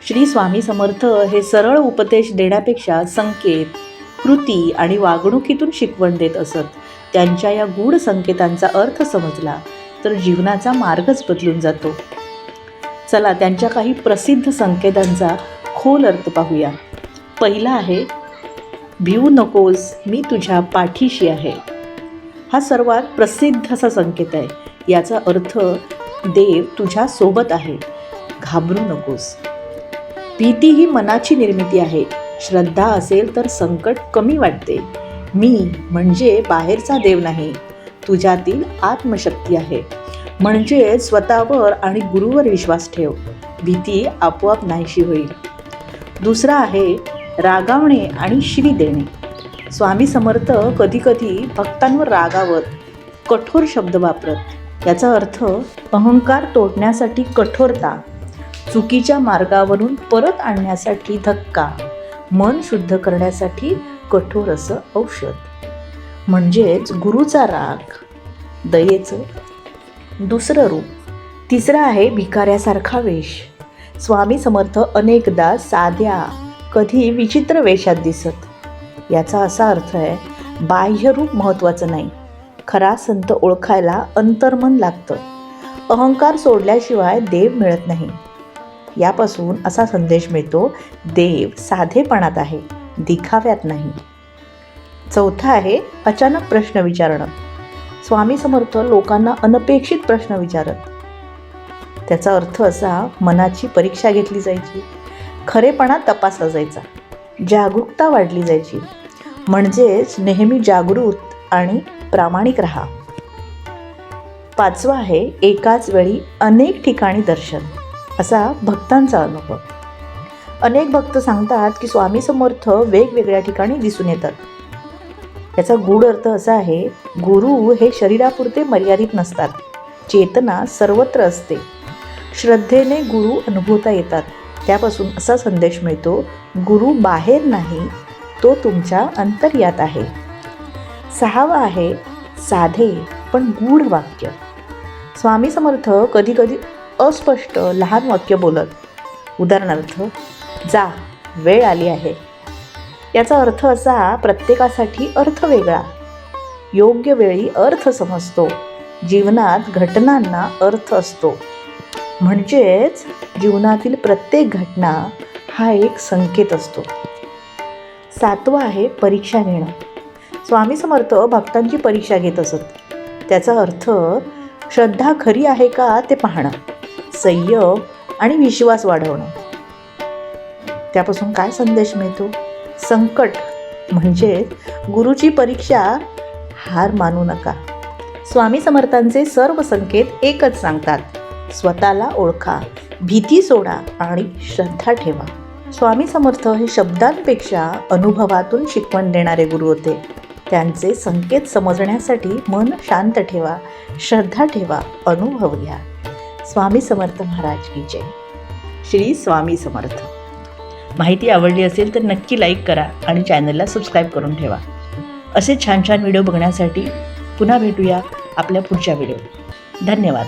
श्री स्वामी समर्थ हे सरळ उपदेश देण्यापेक्षा संकेत, कृती आणि वागणुकीतून शिकवण देत असत. त्यांच्या या गूढ संकेतांचा अर्थ समजला तर जीवनाचा मार्गच बदलून जातो. चला त्यांच्या काही प्रसिद्ध संकेतांचा खोल अर्थ पाहूया. पहिला आहे, भिवू नकोस, मी तुझ्या पाठीशी आहे. हा सर्वात प्रसिद्ध असा संकेत आहे. याचा अर्थ देव तुझ्या सोबत आहे, घाबरू नकोस. भीती ही मनाची निर्मिती आहे. श्रद्धा असेल तर संकट कमी वाटते. मी म्हणजे बाहेरचा देव नाही, तुझ्यातील आत्मशक्ती आहे. म्हणजे स्वतःवर आणि गुरुवर विश्वास ठेव, भीती आपोआप नाहीशी होईल. दुसरा आहे, रागावणे आणि शिवी देणे. स्वामी समर्थ कधीकधी भक्तांवर रागावत, कठोर शब्द वापरत. याचा अर्थ अहंकार तोडण्यासाठी कठोरता, चुकीच्या मार्गावरून परत आणण्यासाठी धक्का, मन शुद्ध करण्यासाठी कठोर असं औषध. म्हणजेच गुरुचा राग दयेचं दुसरं रूप. तिसरं आहे, भिकाऱ्यासारखा वेश. स्वामी समर्थ अनेकदा साध्या, कधी विचित्र वेशात दिसत. याचा असा अर्थ आहे, बाह्यरूप महत्त्वाचं नाही, खरा संत ओळखायला अंतर्मन लागतं. अहंकार सोडल्याशिवाय देव मिळत नाही. यापासून असा संदेश मिळतो, देव साधेपणात आहे, दिखाव्यात नाही. चौथा आहे, अचानक प्रश्न विचारणं. स्वामी समर्थ लोकांना अनपेक्षित प्रश्न विचारत. त्याचा अर्थ असा, मनाची परीक्षा घेतली जायची, खरेपणा तपासला जायचा, जागरूकता वाढली जायची. म्हणजेच नेहमी जागृत आणि प्रामाणिक राहा. पाचवा आहे, एकाच वेळी अनेक ठिकाणी दर्शन. असा भक्तांचा अनुभव. अनेक भक्त सांगतात की स्वामी समर्थ वेगवेगळ्या ठिकाणी दिसून येतात. याचा गूढ अर्थ असा आहे, गुरु हे शरीरापुरते मर्यादित नसतात, चेतना सर्वत्र असते. श्रद्धेने गुरु अनुभवता येतात. त्यापासून असा संदेश मिळतो, गुरु बाहेर नाही, तो तुमच्या अंतर्यात आहे. सहावा आहे, साधे पण गूढ वाक्य. स्वामी समर्थ कधीकधी अस्पष्ट लहान वाक्य बोलत. उदाहरणार्थ, जा, वेळ आली आहे. याचा अर्थ असा, प्रत्येकासाठी अर्थ वेगळा. योग्य वेळी अर्थ समजतो. जीवनात घटनांना अर्थ असतो. म्हणजेच जीवनातील प्रत्येक घटना हा एक संकेत असतो. सातवा आहे, परीक्षा घेणं. स्वामी समर्थ भक्तांची परीक्षा घेत असत. त्याचा अर्थ श्रद्धा खरी आहे का ते पाहणं, संयम आणि विश्वास वाढवणं. त्यापासून काय संदेश मिळतो? संकट म्हणजे गुरुची परीक्षा, हार मानू नका. स्वामी समर्थांचे सर्व संकेत एकच सांगतात, स्वतःला ओळखा, भीती सोडा आणि श्रद्धा ठेवा. स्वामी समर्थ हे शब्दांपेक्षा अनुभवातून शिकवण देणारे गुरु होते. त्यांचे संकेत समजण्यासाठी मन शांत ठेवा, श्रद्धा ठेवा, अनुभव घ्या. स्वामी समर्थ महाराज की जय. श्री स्वामी समर्थ. माहिती आवडली असेल तर नक्की लाईक करा आणि चॅनलला सबस्क्राईब करून ठेवा. असे छान छान व्हिडिओ बघण्यासाठी पुन्हा भेटूया आपल्या पुढच्या व्हिडिओ. धन्यवाद.